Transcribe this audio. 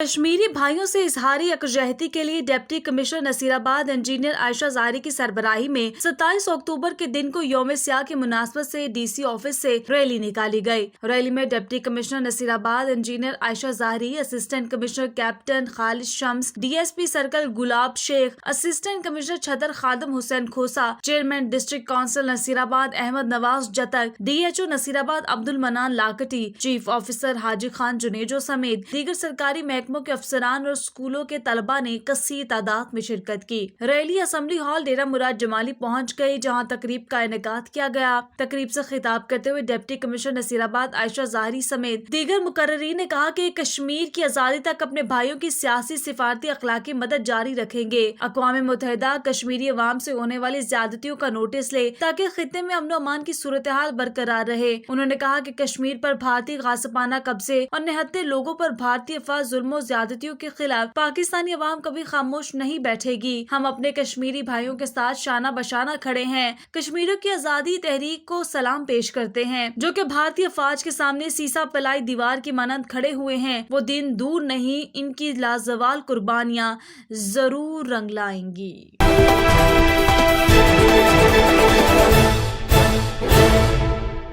کشمیری بھائیوں سے اظہار یکجہتی کے لیے deputy commissioner Nasirabad engineer Ayesha ظاہری کی سربراہی میں 27 اکتوبر کے دن کو یوم سیاہ کی مناسبت سے ڈی سی آفس سے ریلی نکالی گئی۔ ریلی میں deputy commissioner Nasirabad engineer Ayesha Zahiri, assistant commissioner captain Khalid Shams, D S P circle Gulab Sheikh, assistant commissioner Chhattar Khadim Hussain Khosa, chairman district council Nasirabad Ahmed Nawaz Jatak, D H O Nasirabad Abdul Mannan لاکٹی، chief officer حاجی خان جنیجو سمیت دیگر سرکاری محکموں کے افسران اور اسکولوں کے طلباء نے کثیر تعداد میں شرکت کی۔ ریلی اسمبلی ہال ڈیرہ مراد جمالی پہنچ گئی، جہاں تقریب کا انعقاد کیا گیا۔ تقریب سے خطاب کرتے ہوئے ڈپٹی کمشنر نصیرآباد عائشہ ظاہری سمیت دیگر مقررین نے کہا کہ کشمیر کی آزادی تک اپنے بھائیوں کی سیاسی، سفارتی، اخلاقی مدد جاری رکھیں گے۔ اقوام متحدہ کشمیری عوام سے ہونے والی زیادتیوں کا نوٹس لے تاکہ خطے میں امن و امان کی صورتحال برقرار رہے۔ انہوں نے کہا کہ کشمیر پر بھارتی غاصبانہ قبضے اور نہتے لوگوں پر بھارتی افواج ظلم و زیادتیوں کے خلاف پاکستانی عوام کبھی خاموش نہیں بیٹھے گی۔ ہم اپنے کشمیری بھائیوں کے ساتھ شانہ بشانہ کھڑے ہیں، کشمیریوں کی آزادی تحریک کو سلام پیش کرتے ہیں، جو کہ بھارتی افواج کے سامنے سیسا پلائی دیوار کی مانند کھڑے ہوئے ہیں۔ وہ دن دور نہیں، ان کی لازوال قربانیاں ضرور رنگ لائیں گی۔